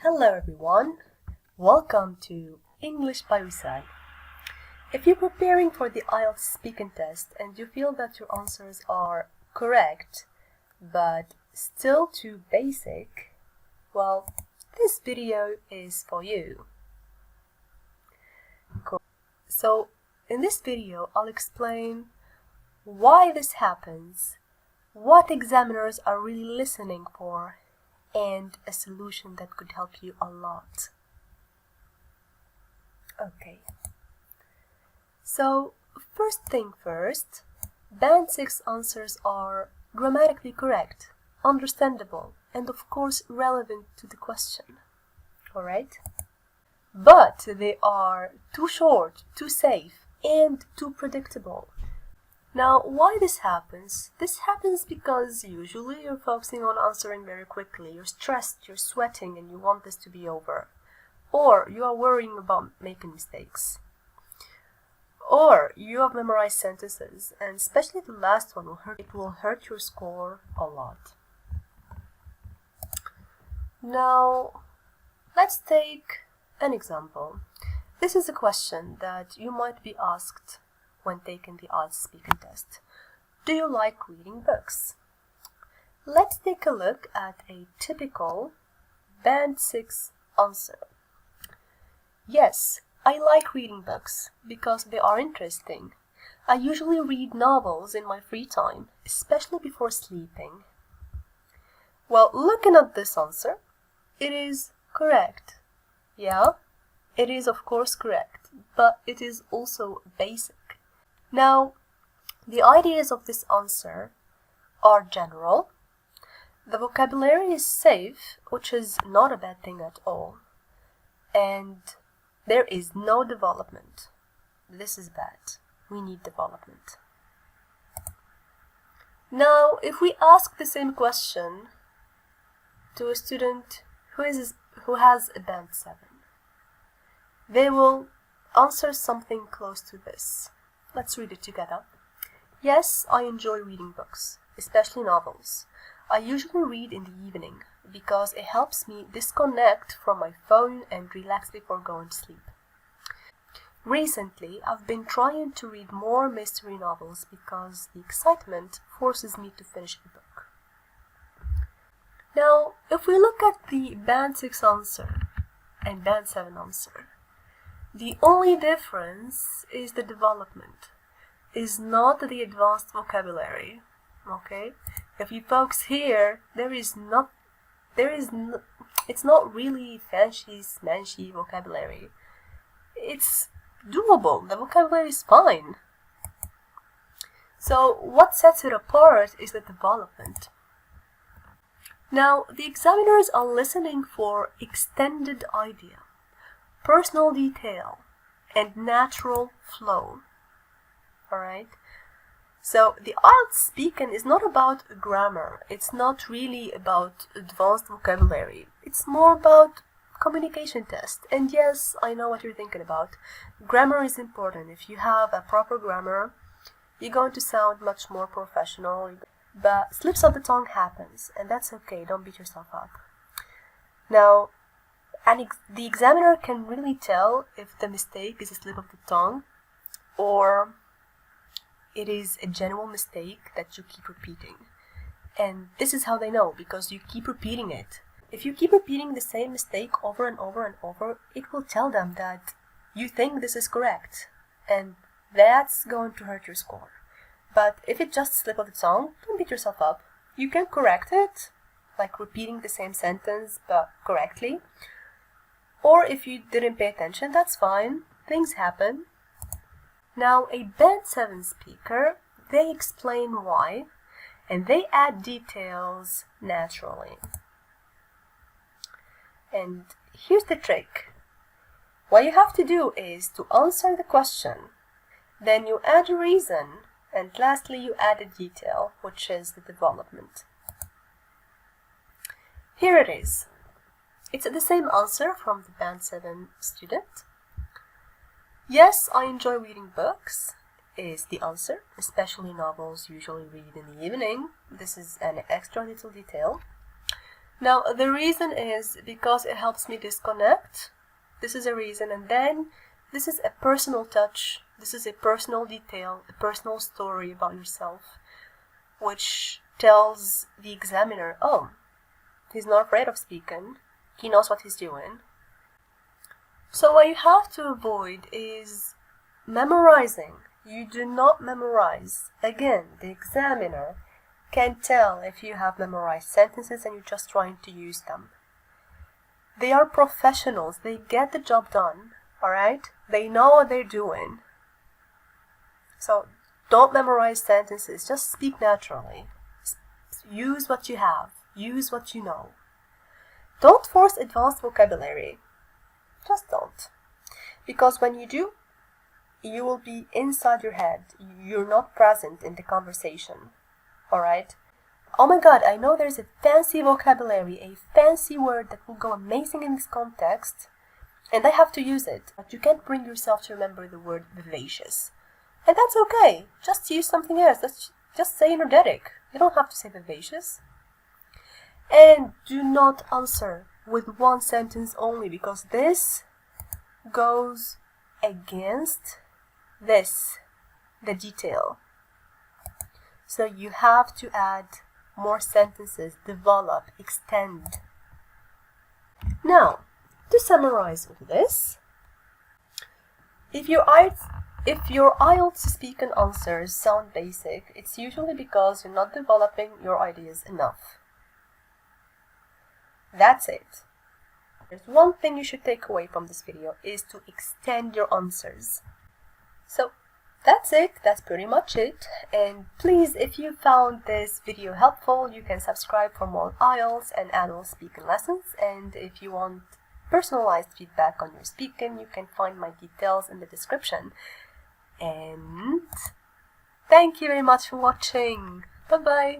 Hello everyone, welcome to English by Wisal. If you're preparing for the IELTS speaking test and you feel that your answers are correct but still too basic, well, this video is for you. Cool. So in this video I'll explain why this happens, what examiners are really listening for, and a solution that could help you a lot. Okay, so first thing first, Band 6 answers are grammatically correct, understandable, and of course relevant to the question. Alright? But they are too short, too safe, and too predictable. Now, why this happens? This happens because usually you're focusing on answering very quickly. You're stressed, you're sweating, and you want this to be over. Or you are worrying about making mistakes. Or you have memorized sentences, and especially the last one will hurt your score a lot. Now, let's take an example. This is a question that you might be asked when taking the IELTS speaking test. Do you like reading books? Let's take a look at a typical Band 6 answer. Yes, I like reading books because they are interesting. I usually read novels in my free time, especially before sleeping. Well, looking at this answer, it is correct. Yeah, it is of course correct, but it is also basic. Now, the ideas of this answer are general. The vocabulary is safe, which is not a bad thing at all. And there is no development. This is bad. We need development. Now, if we ask the same question to a student who has a Band 7, they will answer something close to this. Let's read it together. Yes, I enjoy reading books, especially novels. I usually read in the evening because it helps me disconnect from my phone and relax before going to sleep. Recently, I've been trying to read more mystery novels because the excitement forces me to finish the book. Now, if we look at the Band 6 answer and Band 7 answer, the only difference is the development, is not the advanced vocabulary. Okay? If you focus here, it's not really fancy, smanchy vocabulary. It's doable. The vocabulary is fine. So what sets it apart is the development. Now, the examiners are listening for extended idea, personal detail, and natural flow. Alright? So the IELTS speaking is not about grammar. It's not really about advanced vocabulary. It's more about communication test. And yes, I know what you're thinking about. Grammar is important. If you have a proper grammar, you're going to sound much more professional. But slips of the tongue happens, and that's okay. Don't beat yourself up. Now, the examiner can really tell if the mistake is a slip of the tongue or it is a genuine mistake that you keep repeating. And this is how they know, because you keep repeating it. If you keep repeating the same mistake over and over and over, it will tell them that you think this is correct, and that's going to hurt your score. But if it's just a slip of the tongue, don't beat yourself up. You can correct it, like repeating the same sentence but correctly. Or if you didn't pay attention, that's fine. Things happen. Now, a Band 7 speaker, they explain why, and they add details naturally. And here's the trick. What you have to do is to answer the question, then you add a reason, and lastly you add a detail, which is the development. Here it is. It's the same answer from the Band 7 student. Yes, I enjoy reading books is the answer, especially novels usually read in the evening. This is an extra little detail. Now, the reason is because it helps me disconnect. This is a reason. And then this is a personal touch. This is a personal detail, a personal story about yourself, which tells the examiner, oh, he's not afraid of speaking. He knows what he's doing. So what you have to avoid is memorizing. You do not memorize. Again, the examiner can tell if you have memorized sentences and you're just trying to use them. They are professionals. They get the job done, alright? They know what they're doing. So don't memorize sentences. Just speak naturally. Use what you have. Use what you know. Don't force advanced vocabulary. Just don't. Because when you do, you will be inside your head. You're not present in the conversation. Alright? Oh my god, I know there's a fancy vocabulary, a fancy word that will go amazing in this context, and I have to use it. But you can't bring yourself to remember the word vivacious. And that's okay. Just use something else. Just say energetic. You don't have to say vivacious. And do not answer with one sentence only, because this goes against this, the detail. So you have to add more sentences, develop, extend. Now, to summarize with this, if your IELTS speaking answers sound basic, it's usually because you're not developing your ideas enough. That's it. There's one thing you should take away from this video is to extend your answers. So that's it. That's pretty much it. And please, if you found this video helpful, you can subscribe for more IELTS and annual speaking lessons. And if you want personalized feedback on your speaking, you can find my details in the description. And thank you very much for watching. Bye bye.